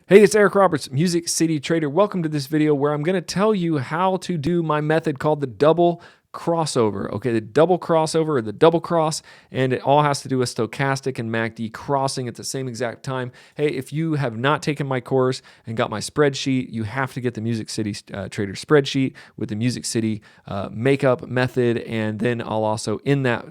Hey, it's Eric Roberts, Music City Trader. Welcome to this video where I'm going to tell you how to do my method called the double crossover. Okay, the double crossover or the double cross, and it all has to do with stochastic and MACD crossing at the same exact time. Hey, if you have not taken my course and got my spreadsheet, you have to get the Music City Trader spreadsheet with the Music City makeup method, and then I'll also in that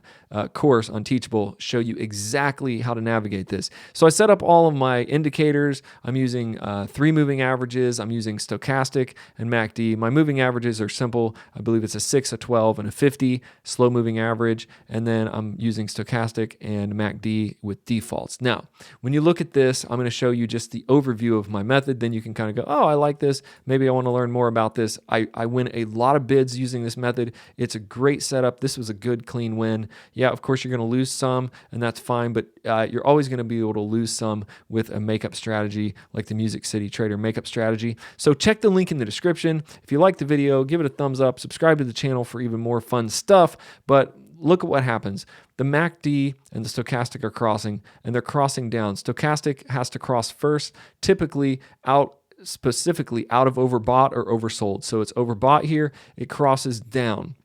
course on Teachable show you exactly how to navigate this. So I set up all of my indicators. I'm using 3 moving averages. I'm using stochastic and MACD. My moving averages are simple. I believe it's a 6, a 12, and a 50 slow moving average. And then I'm using stochastic and MACD with defaults. Now, when you look at this, I'm going to show you just the overview of my method. Then you can kind of go, oh, I like this. Maybe I want to learn more about this. I win a lot of bids using this method. It's a great setup. This was a good, clean win. Yeah, of course, you're going to lose some, and that's fine, but you're always going to be able to lose some with a makeup strategy like the Music City Trader makeup strategy. So check the link in the description. If you like the video, give it a thumbs up, subscribe to the channel for even more fun stuff, but look at what happens. The MACD and the stochastic are crossing, and they're crossing down. Stochastic has to cross first, typically specifically out of overbought or oversold. So it's overbought here, it crosses down.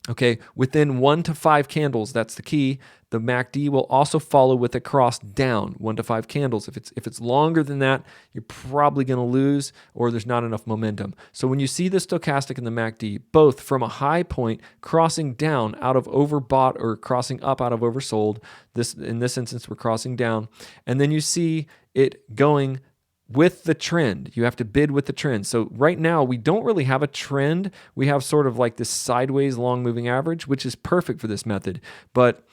Okay, within 1 to 5 candles, that's the key. The MACD will also follow with a cross down, 1 to 5 candles. If it's longer than that, you're probably going to lose or there's not enough momentum. So when you see the stochastic and the MACD, both from a high point crossing down out of overbought or crossing up out of oversold, in this instance, we're crossing down, and then you see it going with the trend. You have to bid with the trend. So right now we don't really have a trend. We have sort of like this sideways long moving average, which is perfect for this method. But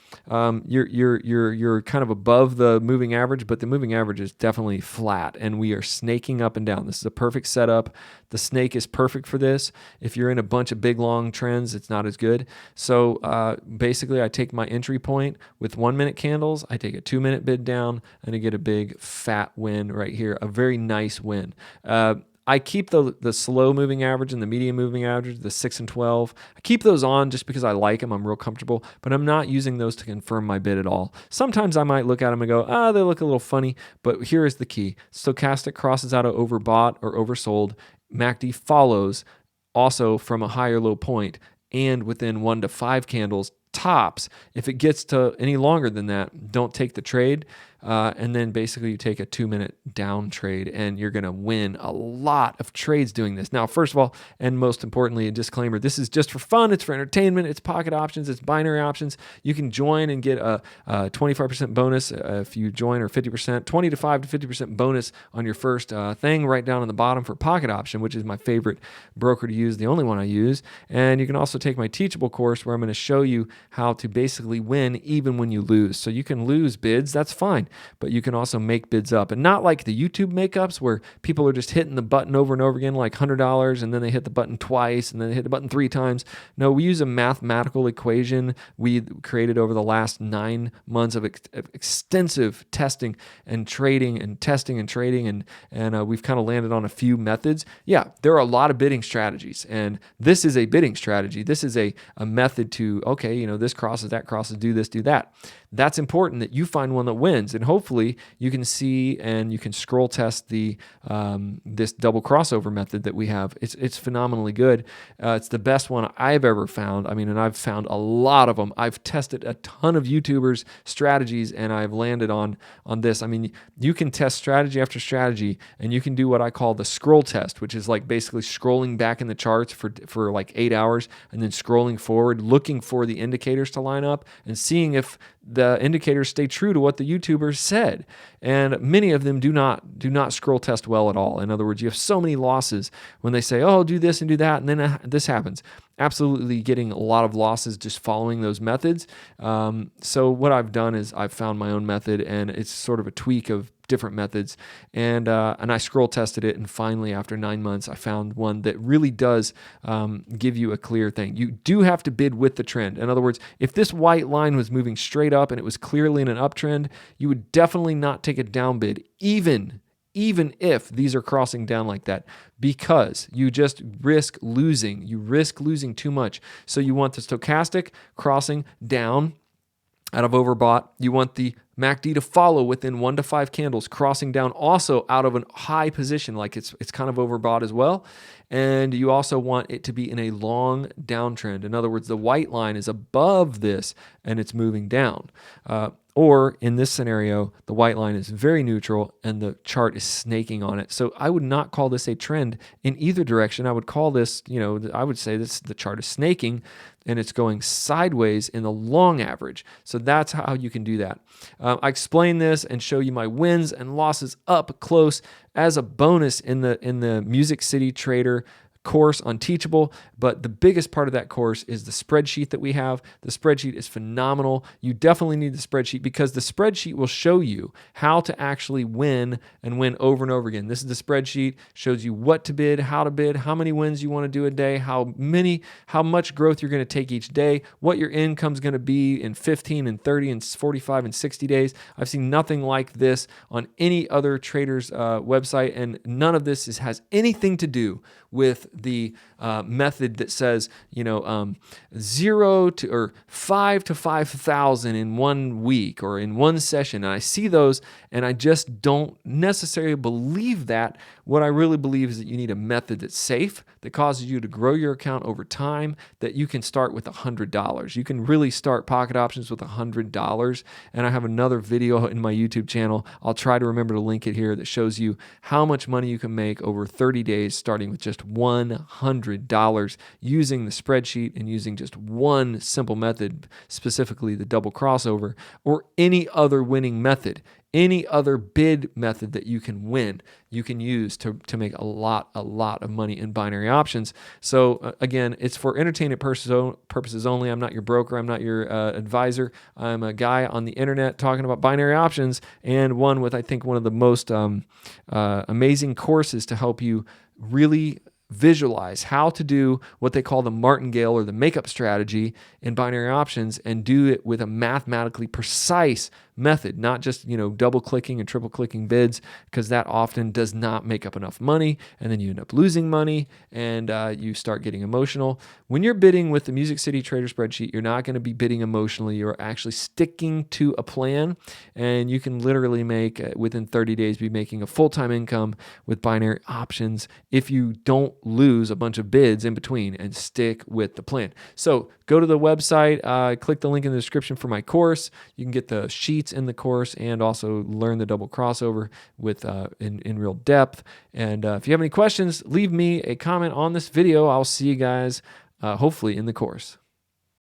you're kind of above the moving average, but the moving average is definitely flat, and we are snaking up and down. This is a perfect setup. The snake is perfect for this. If you're in a bunch of big long trends, it's not as good. So basically, I take my entry point with 1 minute candles. I take a 2 minute bid down, and I get a big fat win right here. A very nice win. I keep the slow moving average and the medium moving average, the 6 and 12. I keep those on just because I like them. I'm real comfortable, but I'm not using those to confirm my bid at all. Sometimes I might look at them and go, they look a little funny, but here is the key. Stochastic crosses out of overbought or oversold. MACD follows also from a higher low point and within 1 to 5 candles tops. If it gets to any longer than that, don't take the trade. And then basically you take a 2 minute down trade and you're going to win a lot of trades doing this. Now, first of all, and most importantly, a disclaimer, this is just for fun. It's for entertainment. It's pocket options. It's binary options. You can join and get a 25% bonus if you join, or 50%, 25 to 50% bonus on your first thing right down on the bottom for pocket option, which is my favorite broker to use, the only one I use. And you can also take my Teachable course where I'm going to show you how to basically win even when you lose. So you can lose bids. That's fine. But you can also make bids up, and not like the YouTube makeups where people are just hitting the button over and over again, like $100, and then they hit the button twice, and then they hit the button 3 times. No, we use a mathematical equation we created over the last 9 months of extensive testing and trading and testing and trading, and we've kind of landed on a few methods. Yeah, there are a lot of bidding strategies, and this is a bidding strategy. This is a method to, okay, this crosses, that crosses, do this, do that. That's important that you find one that wins, and hopefully you can see and you can scroll test the this double crossover method that we have. It's phenomenally good. It's the best one I've ever found. I mean, and I've found a lot of them. I've tested a ton of YouTubers' strategies, and I've landed on this. I mean, you can test strategy after strategy, and you can do what I call the scroll test, which is like basically scrolling back in the charts for like 8 hours, and then scrolling forward, looking for the indicators to line up, and seeing if the indicators stay true to what the YouTubers said. And many of them do not scroll test well at all. In other words, you have so many losses when they say, oh, do this and do that, and then this happens. Absolutely getting a lot of losses just following those methods. So what I've done is I've found my own method, and it's sort of a tweak of different methods, and I scroll tested it, and finally after 9 months I found one that really does give you a clear thing. You do have to bid with the trend. In other words, if this white line was moving straight up and it was clearly in an uptrend, you would definitely not take a down bid, even if these are crossing down like that, because you just risk losing. You risk losing too much. So you want the stochastic crossing down out of overbought. You want the MACD to follow within 1 to 5 candles, crossing down also out of a high position, like it's kind of overbought as well. And you also want it to be in a long downtrend. In other words, the white line is above this and it's moving down. Or in this scenario, the white line is very neutral and the chart is snaking on it. So I would not call this a trend in either direction. I would call this, I would say the chart is snaking and it's going sideways in the long average. So that's how you can do that. I explain this and show you my wins and losses up close as a bonus in the Music City Trader course on Teachable, but the biggest part of that course is the spreadsheet that we have. The spreadsheet is phenomenal. You definitely need the spreadsheet because the spreadsheet will show you how to actually win and win over and over again. This is the spreadsheet, shows you what to bid, how many wins you want to do a day, how much growth you're going to take each day, what your income's going to be in 15 and 30 and 45 and 60 days. I've seen nothing like this on any other trader's website, and none of this has anything to do with the method that says 0 to or 5 to 5,000 in 1 week or in one session. And I see those and I just don't necessarily believe that. What I really believe is that you need a method that's safe, that causes you to grow your account over time, that you can start with $100. You can really start pocket options with $100. And I have another video in my YouTube channel. I'll try to remember to link it here that shows you how much money you can make over 30 days starting with just $100 using the spreadsheet and using just one simple method, specifically the double crossover, or any other winning method. Any other bid method that you can win, you can use to make a lot of money in binary options. So again, it's for entertainment purposes only. I'm not your broker. I'm not your advisor. I'm a guy on the internet talking about binary options, and one with, I think, one of the most amazing courses to help you really visualize how to do what they call the martingale or the makeup strategy in binary options, and do it with a mathematically precise method, not just double clicking and triple clicking bids, because that often does not make up enough money, and then you end up losing money and you start getting emotional. When you're bidding with the Music City Trader spreadsheet, you're not going to be bidding emotionally. You're actually sticking to a plan, and you can literally make within 30 days be making a full-time income with binary options if you don't lose a bunch of bids in between and stick with the plan. So go to the website, click the link in the description for my course. You can get the sheets in the course and also learn the double crossover with in real depth. And if you have any questions, leave me a comment on this video. I'll see you guys hopefully in the course.